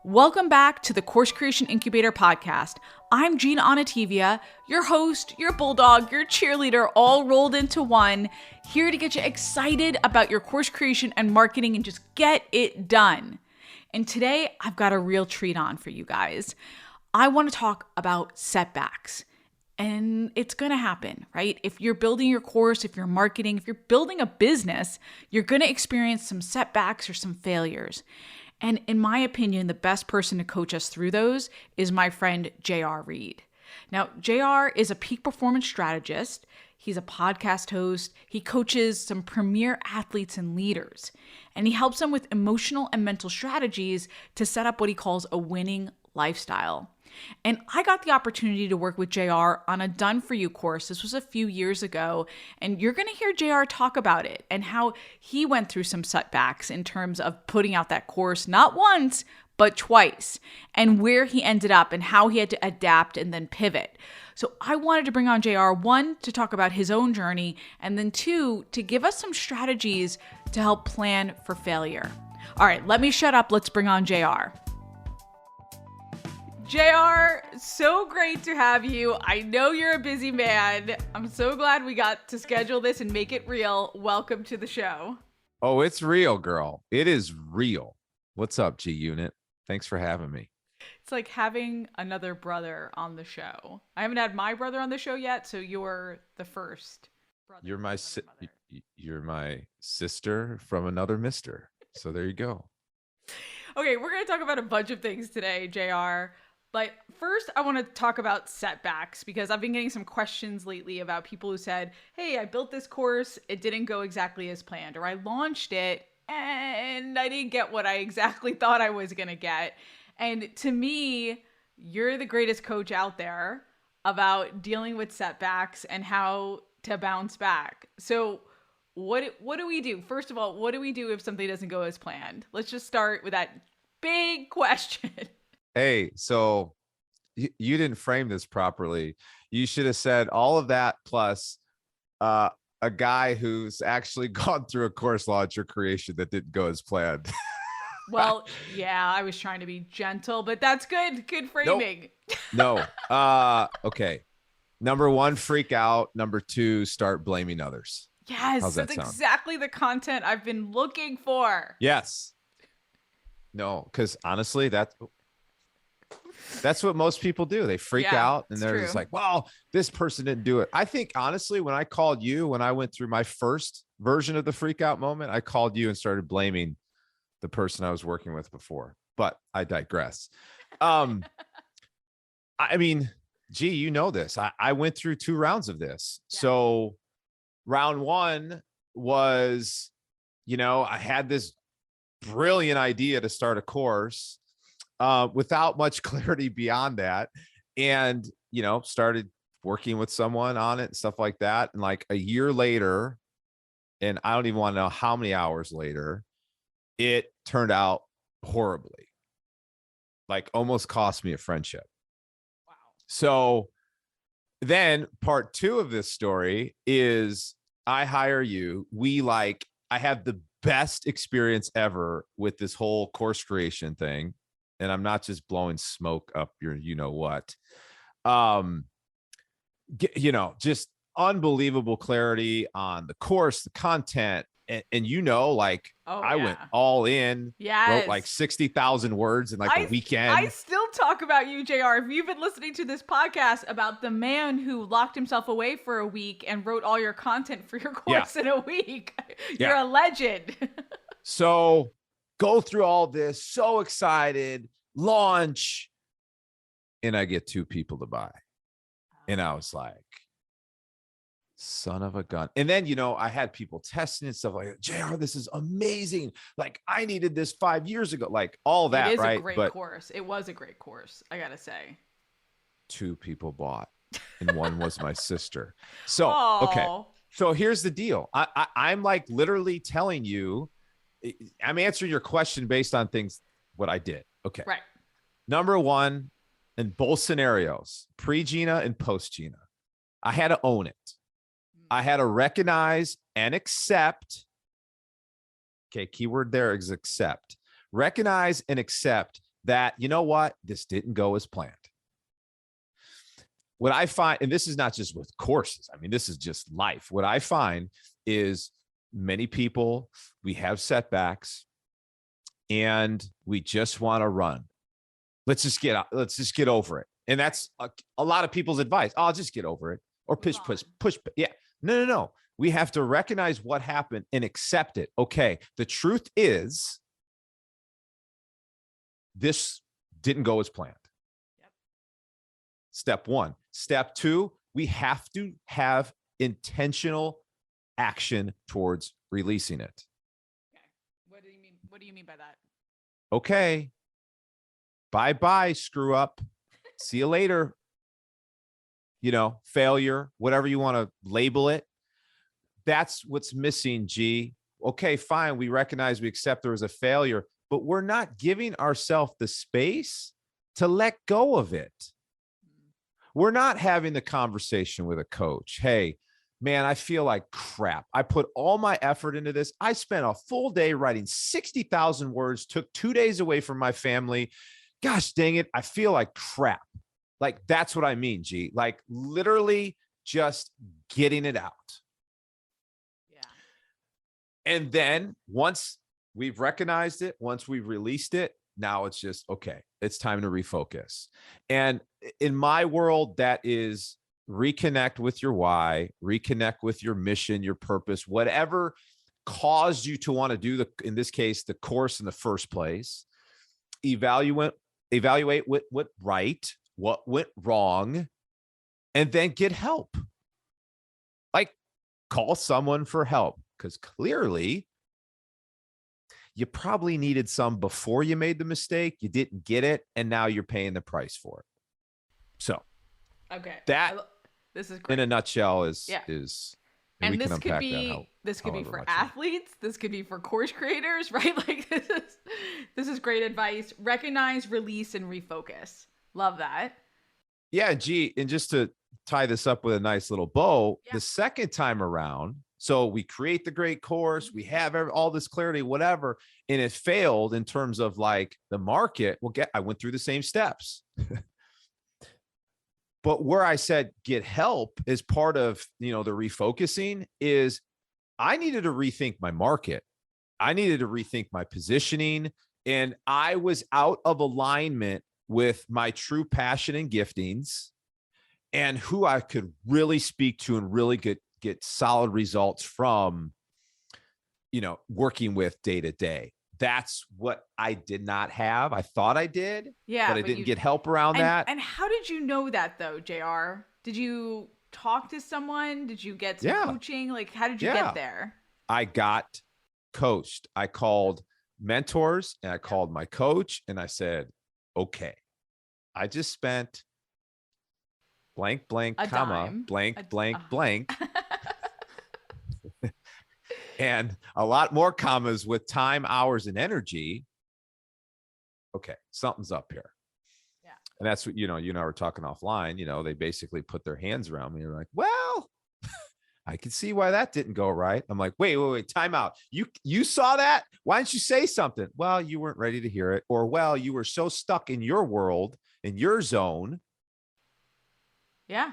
Welcome back to the Course Creation Incubator Podcast. I'm Gina Onativia, your host, your bulldog, your cheerleader, all rolled into one, here to get you excited about your course creation and marketing and just get it done. And today, I've got a real treat on for you guys. I want to talk about setbacks. And it's going to happen, right? If you're building your course, if you're marketing, if you're building a business, you're going to experience some setbacks or some failures. And in my opinion, the best person to coach us through those is my friend, Reid. Now, JR is a peak performance strategist. He's a podcast host. He coaches some premier athletes and leaders, and he helps them with emotional and mental strategies to set up what he calls a winning lifestyle. And I got the opportunity to work with JR on a Done For You course. This was a few years ago, and you're going to hear JR talk about it and how he went through some setbacks in terms of putting out that course, not once, but twice, and where he ended up and how he had to adapt and then pivot. So I wanted to bring on JR, one, to talk about his own journey, and then two, to give us some strategies to help plan for failure. All right, let me shut up. Let's bring on JR. JR, so great to have you. I know you're a busy man. I'm so glad we got to schedule this and make it real. Welcome to the show. Oh, it's real, girl. It is real. What's up, G Unit? Thanks for having me. It's like having another brother on the show. I haven't had my brother on the show yet, so you're the first brother. You're my sister from another mister. So there you go. Okay, we're going to talk about a bunch of things today, JR. But first, I want to talk about setbacks because I've been getting some questions lately about people who said, hey, I built this course, it didn't go exactly as planned, or I launched it and I didn't get what I exactly thought I was going to get. And to me, you're the greatest coach out there about dealing with setbacks and how to bounce back. So what do we do? First of all, what do we do if something doesn't go as planned? Let's just start with that big question. Hey, so you didn't frame this properly. You should have said all of that plus a guy who's actually gone through a course launch or creation that didn't go as planned. Well, yeah, I was trying to be gentle, but that's good. Good framing. Nope. No. Okay. Number one, freak out. Number two, start blaming others. Yes, that's exactly the content I've been looking for. Yes. No, because honestly, that's what most people do. They freak out and they're just like, well, this person didn't do it. I think honestly, when I called you, when I went through my first version of the freak out moment, I called you and started blaming the person I was working with before, but I digress. I mean, gee, you know this. I went through 2 rounds of this. Yeah. So round one was, I had this brilliant idea to start a course without much clarity beyond that. And, started working with someone on it and stuff like that. And like a year later, and I don't even want to know how many hours later, it turned out horribly, like almost cost me a friendship. Wow. So then part 2 of this story is I hire you. I have the best experience ever with this whole course creation thing. And I'm not just blowing smoke up your, what, just unbelievable clarity on the course, the content. And I went all in, wrote like 60,000 words in like a weekend. I still talk about you, JR. If you've been listening to this podcast about the man who locked himself away for a week and wrote all your content for your course in a week, you're a legend. So go through all this, so excited, launch, and I get 2 people to buy. And I was like, son of a gun. And then, I had people testing and stuff like, JR, this is amazing. Like I needed this 5 years ago, like all that, right? It is a great course. It was a great course, I gotta say. 2 people bought, and one was my sister. So, okay. So here's the deal. I'm like literally telling you, I'm answering your question based on what I did. Okay. Right. Number one, in both scenarios, pre-Gina and post-Gina, I had to own it. I had to recognize and accept. Okay. Keyword there is accept. Recognize and accept that, you know what, this didn't go as planned. What I find, and this is not just with courses, I mean, this is just life. What I find is many people, we have setbacks and we just want to run. Let's just get over it. And that's a lot of people's advice. I'll just get over it, or push. Yeah. No. We have to recognize what happened and accept it. Okay. The truth is this didn't go as planned. Yep. Step one. Step two, we have to have intentional action towards releasing it. Okay. What do you mean? What do you mean by that? Okay. Bye-bye, screw up. See you later. Failure, whatever you want to label it. That's what's missing, G. Okay, fine. We recognize, we accept there was a failure, but we're not giving ourselves the space to let go of it. We're not having the conversation with a coach. Hey, man, I feel like crap. I put all my effort into this. I spent a full day writing 60,000 words, took 2 days away from my family. Gosh dang it. I feel like crap. Like, that's what I mean, G. Like, literally just getting it out. Yeah. And then once we've recognized it, once we've released it, now it's just, okay, it's time to refocus. And in my world, that is reconnect with your why, reconnect with your mission, your purpose, whatever caused you to want to do in this case, the course in the first place. Evaluate what went right, what went wrong, and then get help. Like, call someone for help, because clearly you probably needed some before you made the mistake. You didn't get it, and now you're paying the price for it. So, okay, this is great. In a nutshell is. And we this could be for athletes. This could be for course creators, right? Like, this is great advice. Recognize, release, and refocus. Love that. Yeah, G, and just to tie this up with a nice little bow, the second time around, so we create the great course, we have all this clarity, whatever, and it failed in terms of like the market. Well, I went through the same steps. But where I said get help as part of, the refocusing is I needed to rethink my market. I needed to rethink my positioning, and I was out of alignment with my true passion and giftings and who I could really speak to and really get solid results from, working with day to day. That's what I did not have. I thought I did, but I didn't get help around that. And how did you know that though, JR? Did you talk to someone? Did you get some coaching? Like, how did you get there? I got coached. I called mentors and I called my coach and I said, okay, I just spent blank, blank, comma, blank, blank, blank. And a lot more commas with time, hours, and energy. Okay, something's up here. Yeah. And that's what, you and I were talking offline, they basically put their hands around me and they're like, well, I can see why that didn't go right. I'm like, wait, time out. You saw that? Why didn't you say something? Well, you weren't ready to hear it. Or, well, you were so stuck in your world, in your zone. Yeah.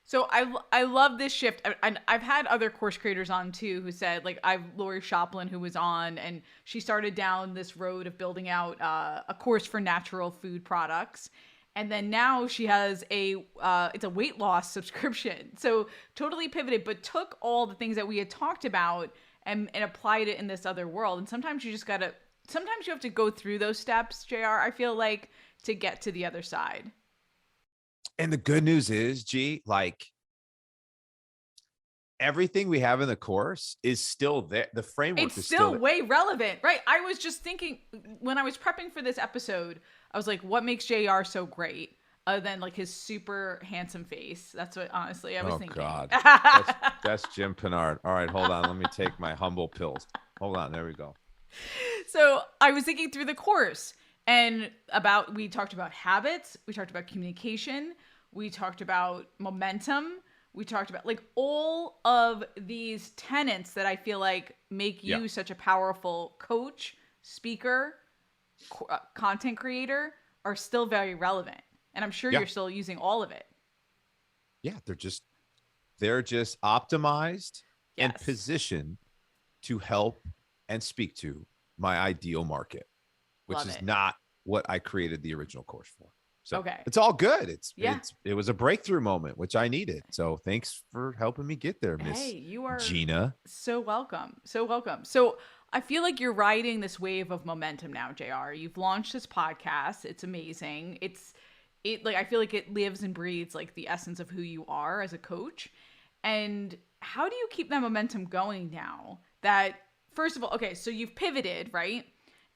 So I love this shift. I've had other course creators on too who said, like, I've Lori Shoplin who was on, and she started down this road of building out a course for natural food products. And then now she has it's a weight loss subscription. So totally pivoted, but took all the things that we had talked about and applied it in this other world. And sometimes you have to go through those steps, JR, I feel like, to get to the other side. And the good news is, G, like, everything we have in the course is still there. The framework is still way relevant, right? I was just thinking when I was prepping for this episode, I was like, what makes JR so great? Other than like his super handsome face. That's what, honestly, I was thinking. Oh, God. That's Jim Pinard. All right, hold on. Let me take my humble pills. Hold on. There we go. So I was thinking through the course. And we talked about habits, we talked about communication, we talked about momentum, we talked about like all of these tenets that I feel like make you such a powerful coach, speaker, content creator. are still very relevant. And I'm sure you're still using all of it. Yeah, they're just optimized and Yes. positioned to help and speak to my ideal market, which Love is it. not what I created the original course for. So okay. it's all good. Yeah. It was a breakthrough moment, which I needed. So thanks for helping me get there, Miss Hey, you are Gina. so welcome. So welcome. So I feel like you're riding this wave of momentum now, JR. You've launched this podcast. It's amazing. I feel like it lives and breathes like the essence of who you are as a coach. And how do you keep that momentum going now? That first of all, okay, so you've pivoted, right?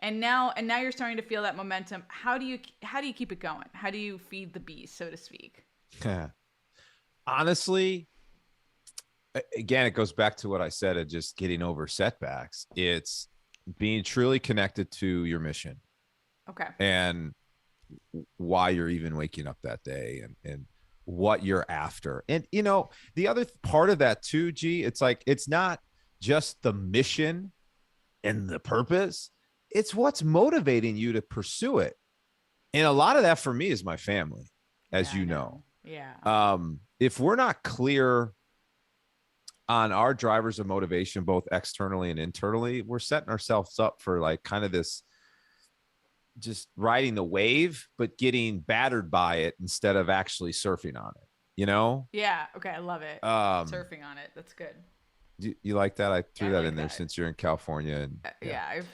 And now you're starting to feel that momentum. How do you keep it going? How do you feed the beast, so to speak? Honestly, again, it goes back to what I said of just getting over setbacks. It's being truly connected to your mission. Okay. And why you're even waking up that day and what you're after. And, the other part of that too, G, it's like, it's not just the mission and the purpose. It's what's motivating you to pursue it. And a lot of that for me is my family, as you know. Yeah. If we're not clear on our drivers of motivation, both externally and internally, we're setting ourselves up for like kind of this just riding the wave, but getting battered by it instead of actually surfing on it, Yeah. Okay. I love it. Surfing on it. That's good. You like that? I threw that like in there that. since you're in California. And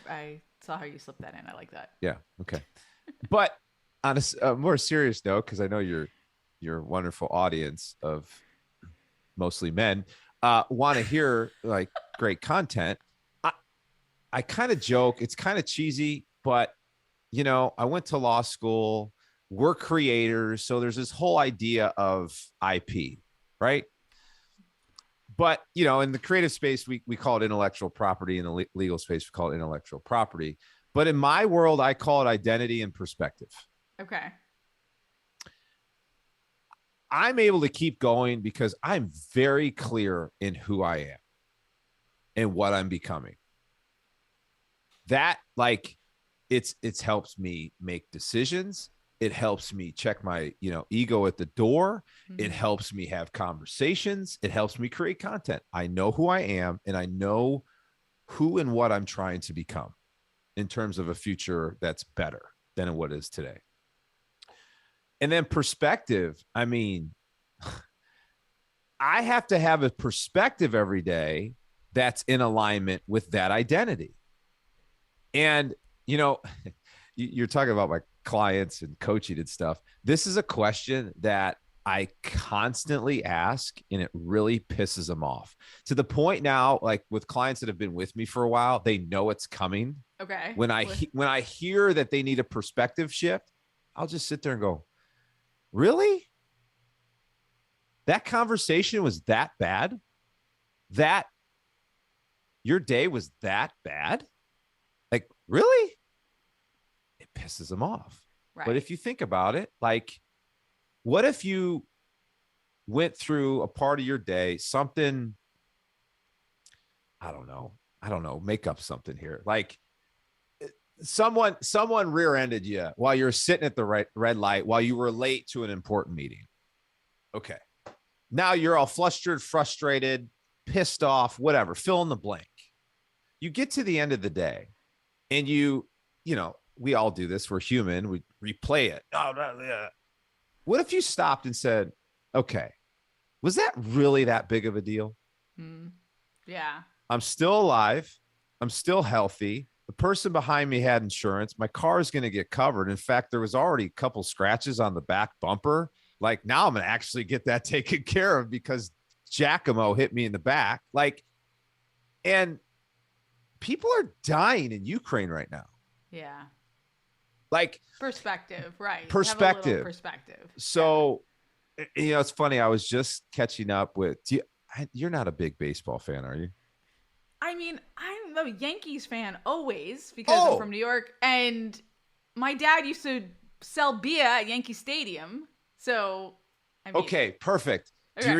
I saw how you slipped that in. I like that. Yeah. Okay. But on a more serious note, because I know your wonderful audience of mostly men want to hear like great content. I kind of joke. It's kind of cheesy, but I went to law school. We're creators. So there's this whole idea of IP, right? But, in the creative space, we call it intellectual property. In the legal space, we call it intellectual property. But in my world, I call it identity and perspective. Okay. I'm able to keep going because I'm very clear in who I am and what I'm becoming. That, like, it's helps me make decisions. It helps me check my, ego at the door. Mm-hmm. It helps me have conversations. It helps me create content. I know who I am and I know who and what I'm trying to become in terms of a future that's better than what is today. And then perspective. I mean, I have to have a perspective every day that's in alignment with that identity. And, you're talking about my clients and coaching and stuff. This is a question that I constantly ask, and it really pisses them off to the point now, like with clients that have been with me for a while, they know it's coming. Okay. When I hear that they need a perspective shift, I'll just sit there and go, really? That conversation was that bad? That your day was that bad? Like, really? It pisses them off. Right. But if you think about it, like, what if you went through a part of your day, something, I don't know, make up something here. Like someone rear-ended you while you're sitting at the red light while you were late to an important meeting. Okay. Now you're all flustered, frustrated, pissed off, whatever, fill in the blank. You get to the end of the day and we all do this. We're human. We replay it. What if you stopped and said, okay, was that really that big of a deal? Yeah. I'm still alive. I'm still healthy. The person behind me had insurance. My car is going to get covered. In fact, there was already a couple scratches on the back bumper. Like, now I'm going to actually get that taken care of because Giacomo hit me in the back. Like, and people are dying in Ukraine right now. Yeah. Like perspective, right? Perspective. Perspective. So, it's funny. I was just catching up with you're not a big baseball fan, are you? I mean, I'm a Yankees fan always because I'm from New York, and my dad used to sell beer at Yankee Stadium. So, I mean, okay, perfect. Okay. Do you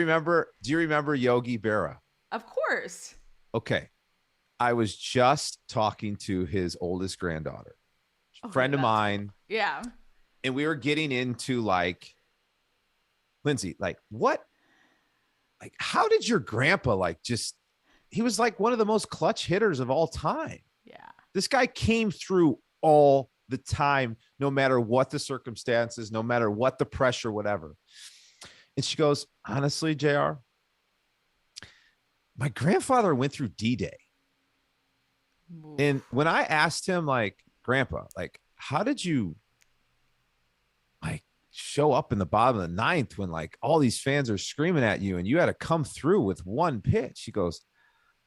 remember Yogi Berra? Of course. Okay. I was just talking to his oldest granddaughter, friend of mine. Yeah. And we were getting into like, Lindsay, like what, like, how did your grandpa he was like one of the most clutch hitters of all time. Yeah. This guy came through all the time, no matter what the circumstances, no matter what the pressure, whatever. And she goes, honestly, JR, my grandfather went through D-Day. Oof. And when I asked him, like, Grandpa, like, how did you like show up in the bottom of the ninth when like all these fans are screaming at you and you had to come through with one pitch? He goes,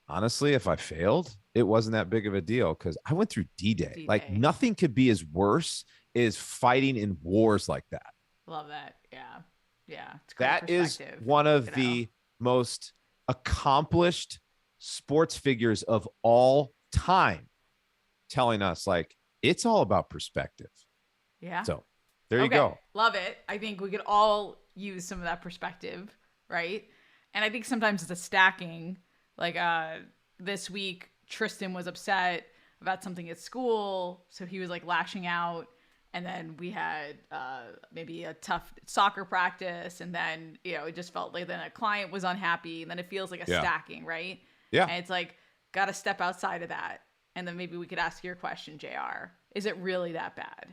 honestly, if I failed, it wasn't that big of a deal because I went through D-Day. Like nothing could be as worse as fighting in wars like that. Love that. Yeah. Yeah. That is one of the most accomplished sports figures of all time telling us like, it's all about perspective. Yeah. So there you go. Love it. I think we could all use some of that perspective. Right. And I think sometimes it's a stacking. Like this week, Tristan was upset about something at school. So he was like lashing out. And then we had maybe a tough soccer practice. And then, it just felt like then a client was unhappy. And then it feels like a stacking, right? Yeah. And it's like, got to step outside of that. And then maybe we could ask your question, JR. Is it really that bad?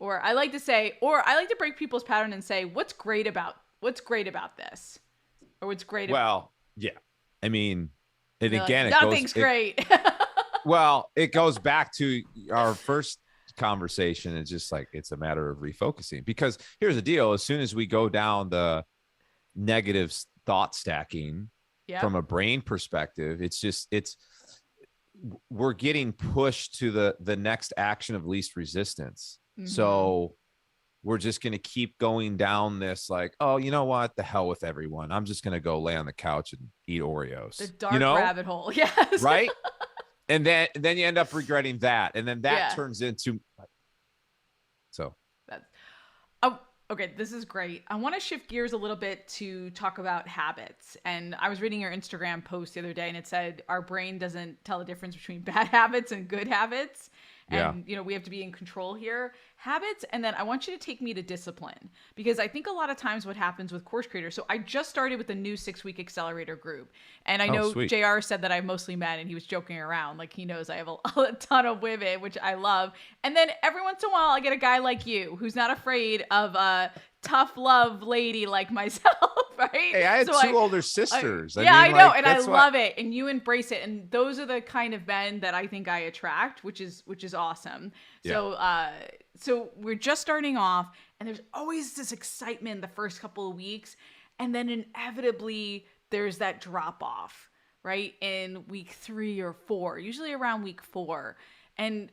Or I like to break people's pattern and say, what's great about this? Or what's great about yeah. I mean, and again, like, nothing's great. Well, it goes back to our first conversation. It's just like, it's a matter of refocusing, because here's the deal. As soon as we go down the negative thought stacking from a brain perspective, we're getting pushed to the next action of least resistance. Mm-hmm. So we're just going to keep going down this like, oh, you know what? The hell with everyone. I'm just going to go lay on the couch and eat Oreos. The dark rabbit hole. Yes. Right. And then you end up regretting that. And then that turns into. So. Okay. This is great. I want to shift gears a little bit to talk about habits. And I was reading your Instagram post the other day and it said our brain doesn't tell the difference between bad habits and good habits. And, we have to be in control here. Habits. And then I want you to take me to discipline, because I think a lot of times what happens with course creators. So I just started with a new 6-week accelerator group. And I know JR said that I'm mostly men, and he was joking around. Like he knows I have a ton of women, which I love. And then every once in a while I get a guy like you who's not afraid of a tough love lady like myself. Right? Hey, I had two older sisters. I know. And I love it. And you embrace it. And those are the kind of men that I think I attract, which is awesome. Yeah. So we're just starting off, and there's always this excitement the first couple of weeks. And then inevitably there's that drop off, right? In week 3 or 4, usually around week 4. And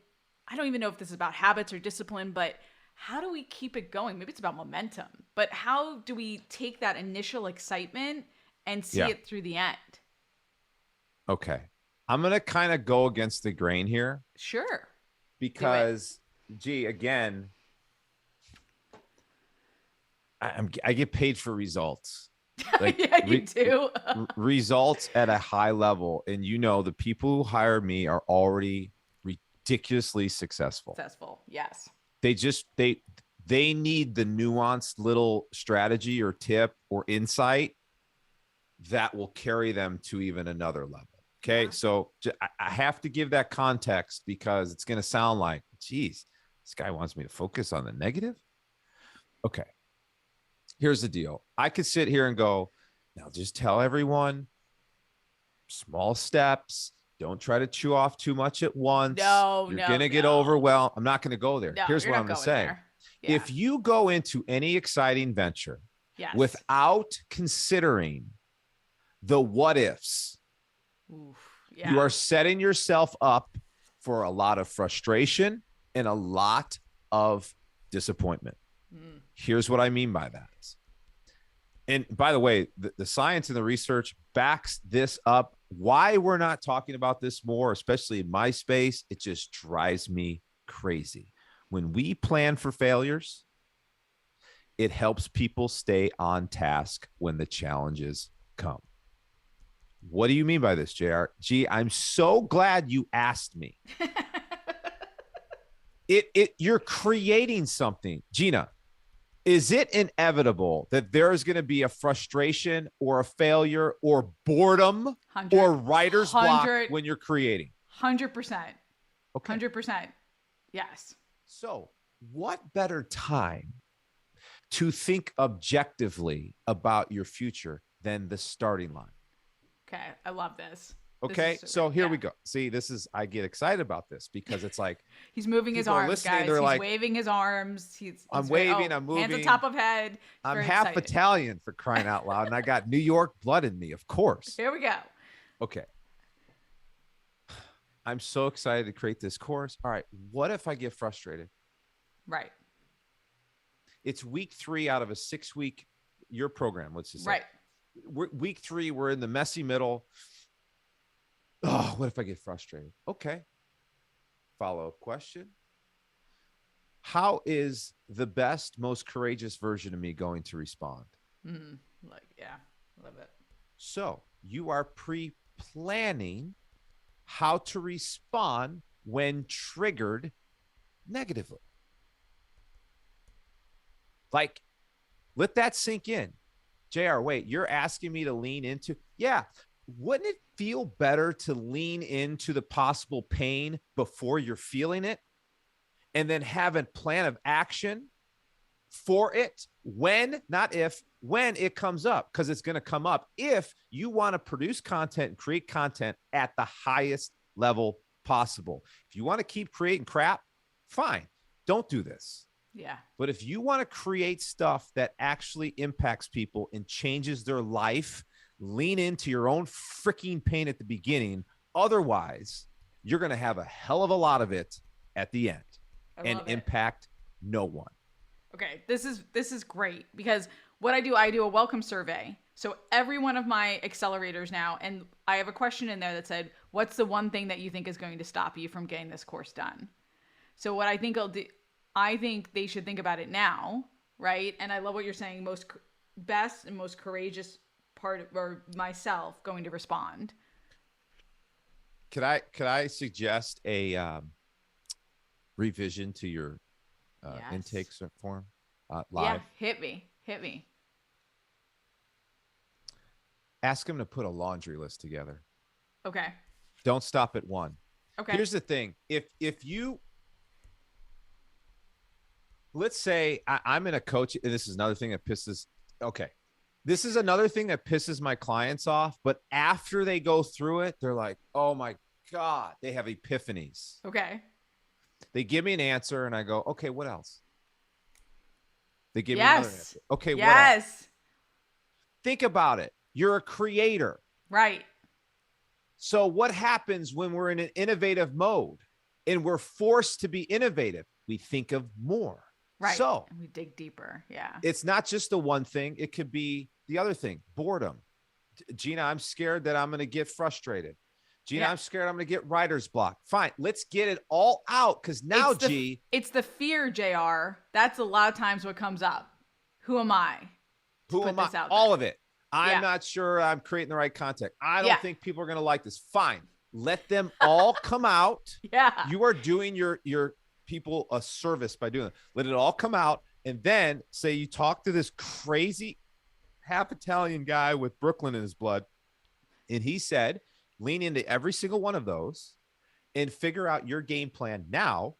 I don't even know if this is about habits or discipline, but how do we keep it going? Maybe it's about momentum, but how do we take that initial excitement and see it through the end? Okay. I'm going to kind of go against the grain here. Sure. Because, again, I get paid for results. Like, you do. Results at a high level. And the people who hire me are already ridiculously successful. Yes. They need the nuanced little strategy or tip or insight that will carry them to even another level. Okay. Yeah. So I have to give that context, because it's going to sound like, geez, this guy wants me to focus on the negative. Okay. Here's the deal. I could sit here and go, now just tell everyone small steps. Don't try to chew off too much at once. You're going to get overwhelmed. I'm not going to go there. Here's what I'm going to say. Yeah. If you go into any exciting venture without considering the what ifs, you are setting yourself up for a lot of frustration and a lot of disappointment. Here's what I mean by that. And by the way, the science and the research backs this up. Why we're not talking about this more, especially in my space, it just drives me crazy. When we plan for failures, it helps people stay on task when the challenges come. What do you mean by this, JR? Gee, I'm so glad you asked me. You're creating something. Gina, is it inevitable that there is going to be a frustration or a failure or boredom or writer's block when you're creating? 100%. Okay. 100%. Yes. So what better time to think objectively about your future than the starting line? Okay. I love this. Okay. So here we go. See, I get excited about this because it's like he's moving his arms, guys. He's like, waving his arms. I'm waving. I'm moving. Hands on top of head. I'm half Italian, for crying out loud. And I got New York blood in me, of course. Here we go. Okay. I'm so excited to create this course. All right. What if I get frustrated? Right. It's week 3 out of a 6-week your program. Let's just say. Right. Week 3, we're in the messy middle. Oh, what if I get frustrated? Okay. Follow-up question. How is the best, most courageous version of me going to respond? Yeah, love it. So you are pre-planning how to respond when triggered negatively. Like, let that sink in. JR, wait, you're asking me to lean into? Yeah. Wouldn't it feel better to lean into the possible pain before you're feeling it and then have a plan of action for it when, not if, when it comes up? Because it's going to come up if you want to produce content and create content at the highest level possible. If you want to keep creating crap, fine. Don't do this. Yeah. But if you want to create stuff that actually impacts people and changes their life, lean into your own freaking pain at the beginning. Otherwise, you're going to have a hell of a lot of it at the end and impact no one. Okay. This is great because what I do a welcome survey. So every one of my accelerators now, and I have a question in there that said, what's the one thing that you think is going to stop you from getting this course done? So what I think I'll do, I think they should think about it now. Right. And I love what you're saying. Most best and most courageous part of, or myself going to respond. Could I suggest a revision to your intake form live? Yeah, hit me. Ask them to put a laundry list together. Okay. Don't stop at one. Okay. Here's the thing. If you, let's say I'm in a coach, and this is another thing that pisses. Okay. This is another thing that pisses my clients off, but after they go through it, they're like, oh my God, they have epiphanies. Okay. They give me an answer and I go, okay, what else? They give me another answer. Okay, what else? Think about it. You're a creator. Right. So what happens when we're in an innovative mode and we're forced to be innovative? We think of more. Right. So and we dig deeper. Yeah. It's not just the one thing. It could be the other thing. Boredom. Gina, I'm scared that I'm going to get frustrated. Gina, I'm scared I'm going to get writer's block. Fine. Let's get it all out. Cause now, it's the fear, JR. That's a lot of times what comes up. Who am I? Who am I? All of it. I'm not sure I'm creating the right content. I don't think people are going to like this. Fine. Let them all come out. Yeah. You are doing your people a service by doing it. Let it all come out. And then say you talk to this crazy half Italian guy with Brooklyn in his blood. And he said, lean into every single one of those and figure out your game plan now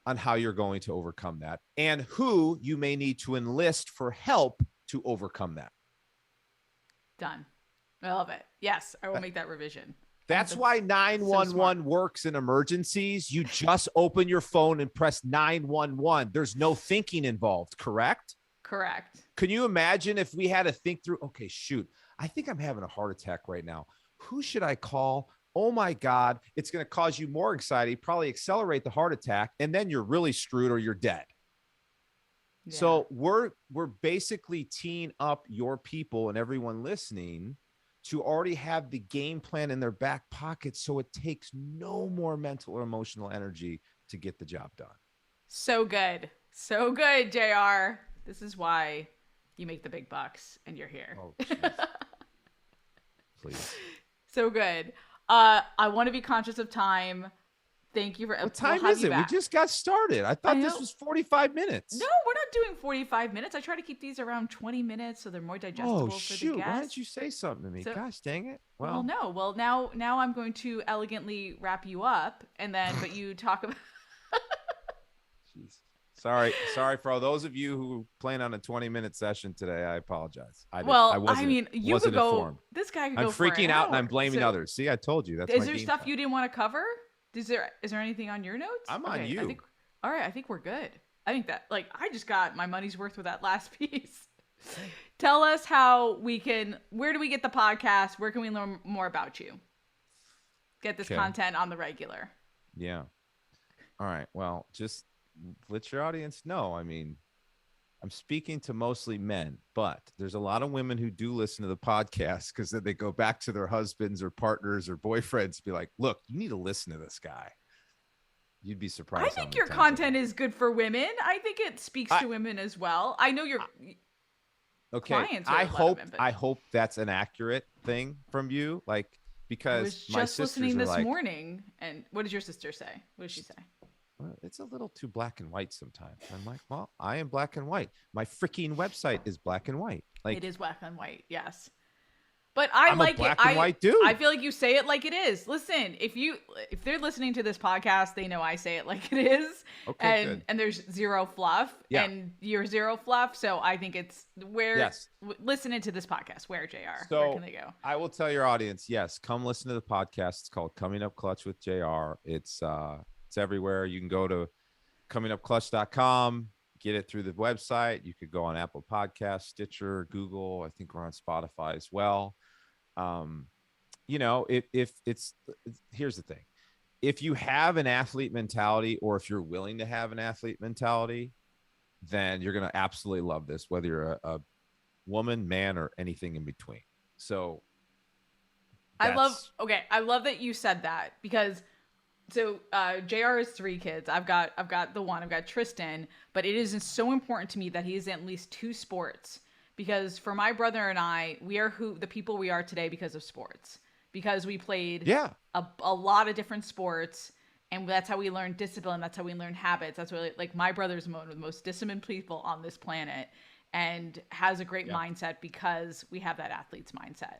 on how you're going to overcome that and who you may need to enlist for help to overcome that. Done. I love it. Yes, I will make that revision. That's why 911 works in emergencies. You just open your phone and press 911. There's no thinking involved, correct? Correct. Can you imagine if we had to think through, okay, shoot, I think I'm having a heart attack right now. Who should I call? Oh my God, it's going to cause you more anxiety, probably accelerate the heart attack, and then you're really screwed or you're dead. Yeah. So we're basically teeing up your people and everyone listening to already have the game plan in their back pocket so it takes no more mental or emotional energy to get the job done. So good. So good, JR. This is why you make the big bucks and you're here. Oh, geez. Please. So good. I want to be conscious of time. Thank you for. What time is it? We just got started. I thought this was 45 minutes. No, we're not doing 45 minutes. I try to keep these around 20 minutes so they're more digestible for the guests. Why didn't you say something to me? Gosh, dang it. Well, no. Well, now I'm going to elegantly wrap you up, but you talk about. Jeez. Sorry for all those of you who plan on a 20-minute session today. I apologize. You could go. Informed. This guy could go. I'm freaking out and I'm blaming others. See, I told you. Is there stuff you didn't want to cover? Is there anything on your notes? I'm on you. All right, I think we're good. I think that I just got my money's worth with that last piece. Tell us where do we get the podcast? Where can we learn more about you? Get this content on the regular. Yeah. All right. Well, just let your audience know. I mean, I'm speaking to mostly men, but there's a lot of women who do listen to the podcast because then they go back to their husbands or partners or boyfriends and be like, look, you need to listen to this guy. You'd be surprised. I think your content is good for women. I think it speaks to women as well. I know your clients. I hope that's an accurate thing from you. Because I was just listening this morning. And what did your sister say? What did she say? Well, it's a little too black and white sometimes. I'm like, well, I am black and white. My freaking website is black and white. It is black and white, yes. But I'm like black and white dude. I feel like you say it like it is. Listen, if they're listening to this podcast, they know I say it like it is. Okay, good. And there's zero fluff. Yeah. And you're zero fluff. So I think it's listening to this podcast, where JR? So where can they go? I will tell your audience, yes, come listen to the podcast. It's called Coming Up Clutch with JR. It's everywhere. You can go to comingupclutch.com, get it through the website. You could go on Apple Podcasts, Stitcher, Google. I think we're on Spotify as well. If here's the thing. If you have an athlete mentality, or if you're willing to have an athlete mentality, then you're going to absolutely love this, whether you're a woman, man, or anything in between. So I love that you said that, because JR has 3 kids. I've got Tristan, but it is so important to me that he is in at least 2 sports, because for my brother and I, we are the people we are today because of sports, because we played a lot of different sports, and that's how we learn discipline. That's how we learn habits. That's really, my brother's one of the most disciplined people on this planet, and has a great mindset because we have that athlete's mindset.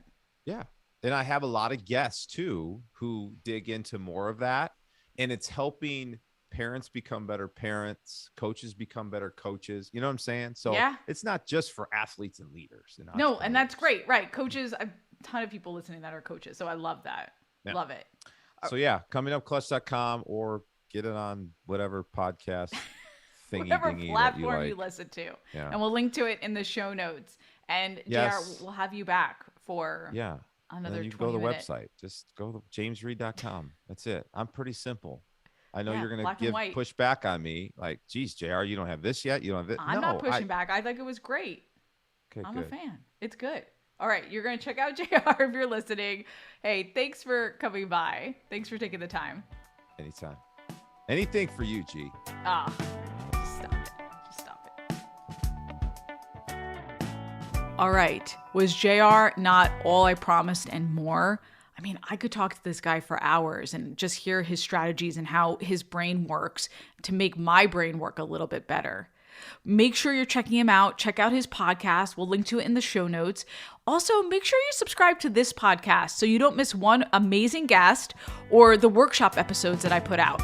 Yeah. And I have a lot of guests too who dig into more of that, and it's helping parents become better parents, coaches become better coaches. You know what I'm saying? So it's not just for athletes and leaders. No, and that's great. Right. Coaches, a ton of people listening that are coaches. So I love that. Yeah. Love it. So comingupclutch.com, or get it on whatever podcast whatever platform you listen to. Yeah. And we'll link to it in the show notes. And JR, we'll have you back for another 20 minutes. You go to the website. Just go to jamesreid.com. That's it. I'm pretty simple. I know you're going to push back on me. Like, geez, JR, you don't have this yet? You don't have this? I'm not pushing back. I think it was great. Okay, I'm a fan. It's good. All right. You're going to check out JR if you're listening. Hey, thanks for coming by. Thanks for taking the time. Anytime. Anything for you, G. Just stop it. All right. Was JR not all I promised and more? I mean, I could talk to this guy for hours and just hear his strategies and how his brain works to make my brain work a little bit better. Make sure you're checking him out. Check out his podcast. We'll link to it in the show notes. Also, make sure you subscribe to this podcast so you don't miss one amazing guest or the workshop episodes that I put out.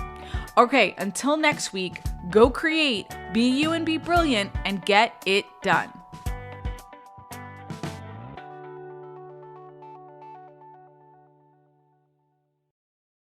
Okay, until next week, go create, be you and be brilliant, and get it done.